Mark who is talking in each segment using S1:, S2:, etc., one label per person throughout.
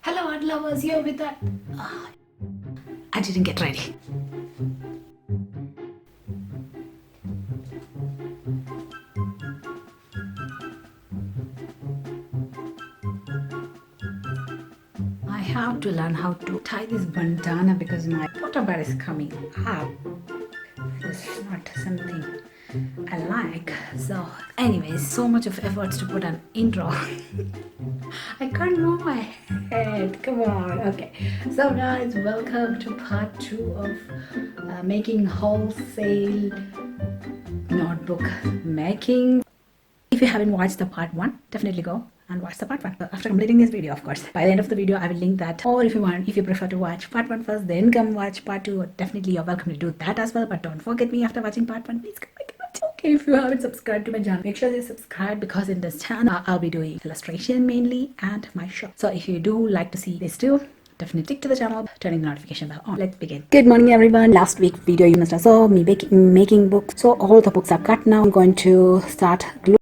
S1: Hello art lovers, here with that. I didn't get ready. I have to learn how to tie this bandana because my water bear is coming up. This is not something I like. So anyways, so much of efforts to put an intro. I can't move my head. Come on. Okay. So guys, welcome to part 2 of making wholesale notebook making. If you haven't watched the part 1, definitely go and watch the part 1 after completing this video, of course. By the end of the video I will link that, or if you prefer to watch part 1 first then come watch part 2, definitely you're welcome to do that as well. But don't forget me after watching part 1, please come back and watch. Okay, if you haven't subscribed to my channel, make sure you subscribe, because in this channel I'll be doing illustration mainly and my shop. So if you do like to see this too, definitely stick to the channel, turning the notification bell on. Let's begin. Good morning everyone. Last week video you must have saw me making books. So all the books are cut now. I'm going to start gluing.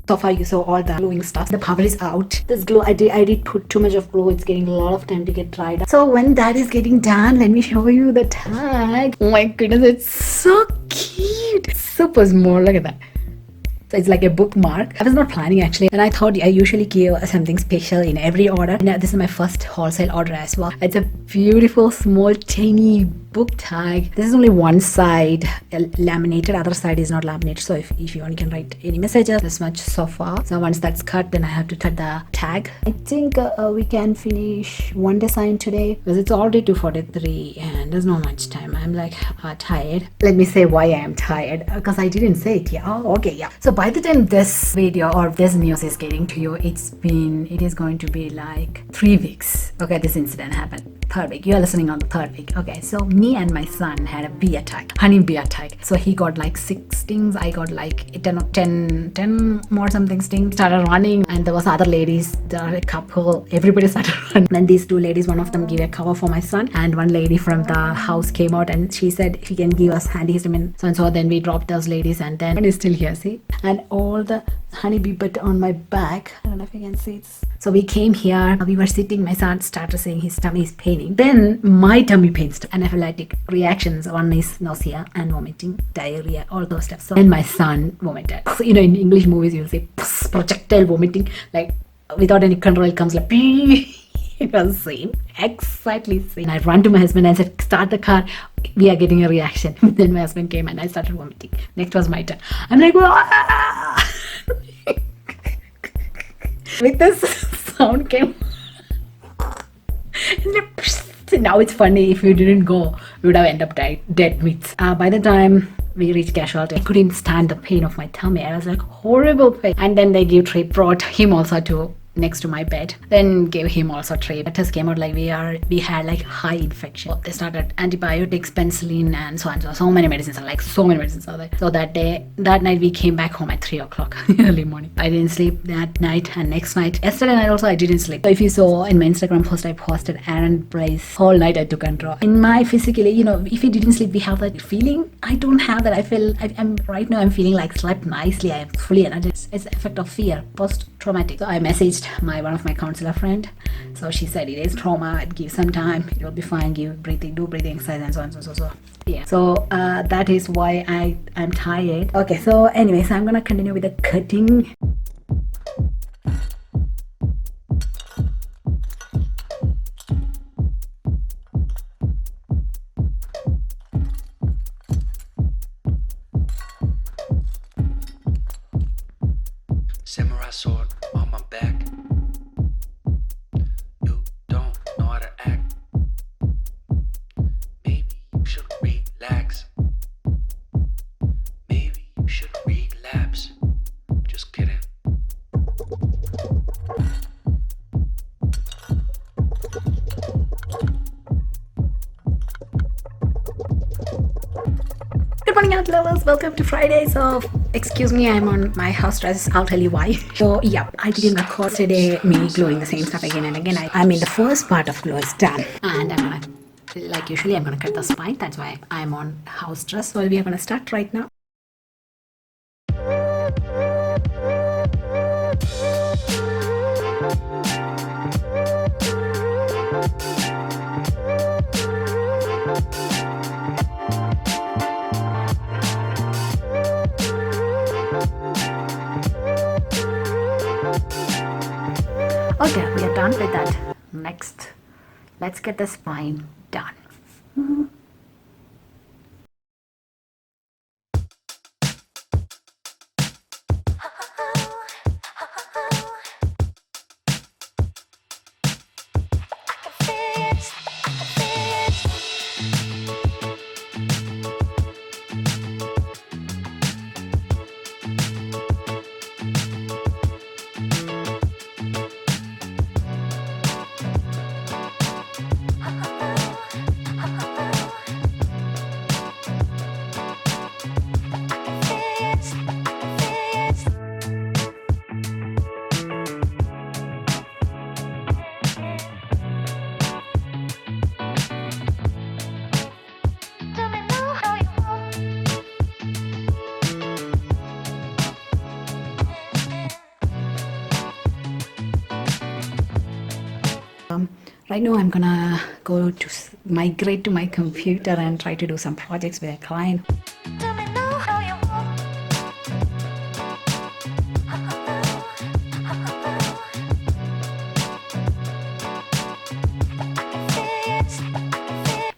S1: So far you saw all the gluing stuff. The power is out. This glue, I did put too much of glue. It's getting a lot of time to get dried. So when that is getting done, let me show you the tag. Oh my goodness, it's so cute. It's super small. Look at that. So it's like a bookmark. I was not planning actually, and I thought I usually give something special in every order. Now this is my first wholesale order as well. It's a beautiful small tiny book tag. This is only one side laminated, other side is not laminated. So if you want, you can write any messages. This much so far. So once that's cut, then I have to cut the tag. I think we can finish one design today because it's already 2:43 and there's not much time. I'm like tired. Let me say why I am tired, because I didn't say it. Yeah. Oh, okay. Yeah. So by the time this video or this news is getting to you, it is going to be like 3 weeks. Okay, this incident happened. 3rd week. You are listening on the 3rd week. Okay, so me and my son had a bee attack, honey bee attack. So he got like 6 stings. I got like 10 more something stings. Started running, and there was other ladies. There are a couple. Everybody started running. Then these 2 ladies, one of them gave a cover for my son, and one lady from the house came out and she said she can give us antihistamine. So and so. Then we dropped those ladies, and then one is still here. See, and all the honeybee bit on my back. I don't know if you can see it. So we came here. We were sitting. My son started saying his tummy is paining. Then my tummy pains too. Anaphylactic reactions. One is nausea and vomiting, diarrhea, all those stuff. So then my son vomited. So, in English movies you'll say projectile vomiting, like without any control. It comes like it was the same, exactly same. I ran to my husband and said, start the car, we are getting a reaction. Then my husband came and I started vomiting. Next was my turn. I'm like, with this sound came So now it's funny, if you didn't go, we would have ended up dead meats. By the time we reached casualty, I couldn't stand the pain of my tummy. I was like, horrible pain. And then they brought him also to next to my bed, then gave him also tray. The test came out like we had like high infection. So they started antibiotics, penicillin, and so on. So many medicines are like so many medicines are there. So that night we came back home at 3 o'clock early morning. I didn't sleep that night, and next night, yesterday night also I didn't sleep. So if you saw in my Instagram post, I posted Aaron Bryce. Whole night I took and draw. In my physically, if you didn't sleep, we have that feeling. I don't have that. I feel I'm right now. I'm feeling like slept nicely. I am fully energized. It's the effect of fear, post-traumatic. So I messaged one of my counselor friend. So she said it is trauma. Give some time. It will be fine. Do breathing exercise and so on. So yeah. So that is why I'm tired. Okay. So anyways, I'm gonna continue with the cutting.
S2: Samurai sword on my back. You don't know how to act. Maybe you should relax. Maybe you should relapse. Just kidding.
S1: Good morning, art lovers. Welcome to Friday. So, excuse me, I'm on my house dress. I'll tell you why. So, yeah, I didn't record today me gluing the same stuff again and again. I mean, the first part of glue is done. And I'm gonna, like usually, I'm gonna cut the spine. That's why I'm on house dress. So, we are gonna start right now. Okay, we are done with that. Next, let's get the spine done. Right now I'm gonna go to migrate to my computer and try to do some projects with a client.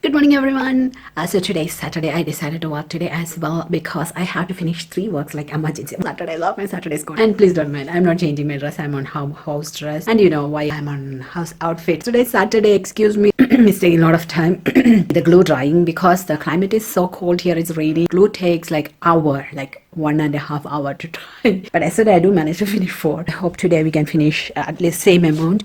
S1: Good morning, everyone. So today is Saturday. I decided to work today as well because I have to finish 3 works like emergency. Saturday, I love my Saturday school. And please don't mind, I'm not changing my dress. I'm on house dress. And you know why I'm on house outfit. Today's Saturday, excuse me. It's taking a lot of time. The glue drying because the climate is so cold here. It's raining. Glue takes like hour, like 1.5 hours to dry. But yesterday I do manage to finish 4. I hope today we can finish at least same amount.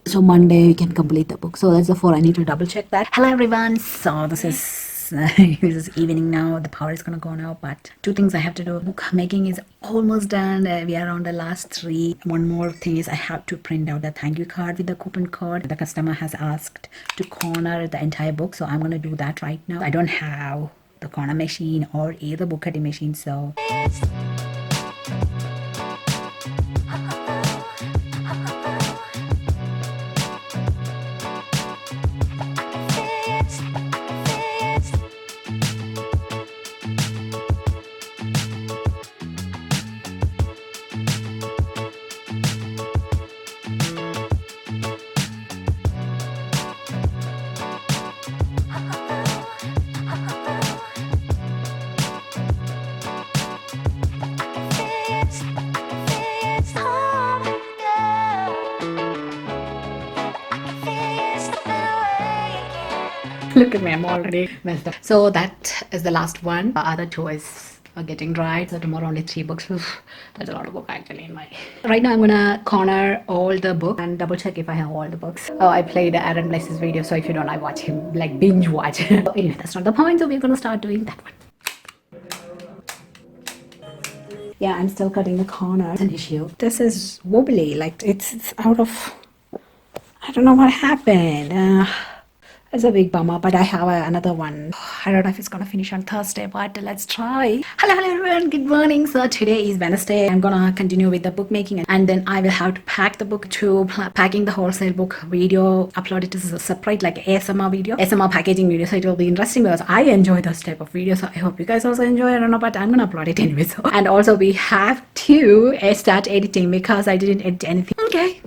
S1: So Monday we can complete the book. So that's the 4. I need to double check that. Hello everyone. So this is evening now. The power is gonna go now, but 2 things I have to do. Book making is almost done. We are on the last 3. One more thing is I have to print out the thank you card with the coupon code. The customer has asked to corner the entire book, so I'm gonna do that right now. I don't have the corner machine or either book cutting machine, so Look at me, I'm already messed up. So that is the last one. The other two is getting dried. So tomorrow only 3 books. Oof, that's a lot of book actually in my. Right now I'm gonna corner all the books and double check if I have all the books. Oh, I played Aaron Bless's video, so if you don't, I watch him like binge watch. So anyway, that's not the point. So we're gonna start doing that one. Yeah, I'm still cutting the corner. It's an issue. This is wobbly, like it's out of. I don't know what happened. It's a big bummer, but I have another one. I don't know if it's gonna finish on Thursday, but let's try. Hello everyone, good morning. So today is Wednesday. I'm gonna continue with the bookmaking, and then I will have to pack the book to packing the wholesale book video, upload it as a separate like ASMR video, ASMR packaging video. So it will be interesting because I enjoy those type of videos. So I hope you guys also enjoy. I don't know, but I'm gonna upload it anyway. So and also we have to start editing because I didn't edit anything. Okay.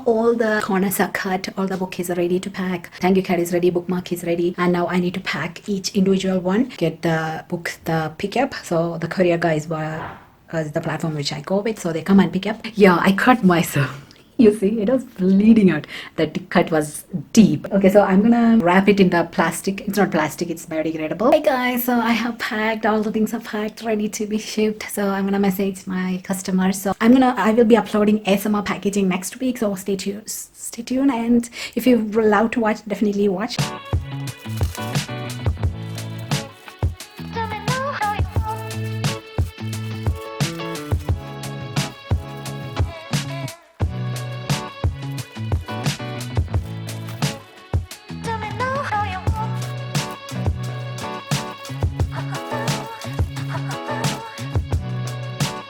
S1: All the corners are cut, all the book is ready to pack. Thank you card is ready, bookmark is ready, and now I need to pack each individual one, get the books, the pickup. So the courier guys were the platform which I go with, so they come and pick up. Yeah, I cut myself. You see, it was bleeding out. The cut was deep. Okay, so I'm gonna wrap it in the plastic. It's not plastic, it's biodegradable. Hey guys, so I have packed, all the things are packed, ready to be shipped. So I'm gonna message my customers. So I will be uploading ASMR packaging next week. So stay tuned. And if you're allowed to watch, definitely watch.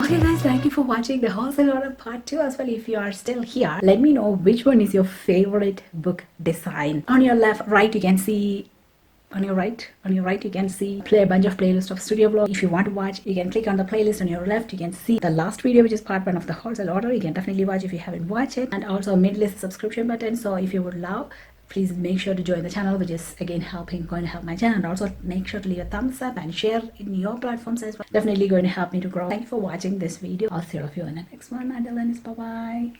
S1: Okay guys, thank you for watching the Wholesale Order part 2 as well. If you are still here, let me know which one is your favorite book design. On your left, right, you can see on your right you can see play a bunch of playlist of studio vlog. If you want to watch, you can click on the playlist. On your left you can see the last video, which is part 1 of the Wholesale Order. You can definitely watch if you haven't watched it, and also mid-list subscription button. So if you would love, please make sure to join the channel, which is again going to help my channel. And also make sure to leave a thumbs up and share in your platforms as well. Definitely going to help me to grow. Thank you for watching this video. I'll see all of you in the next one. Until then, bye bye.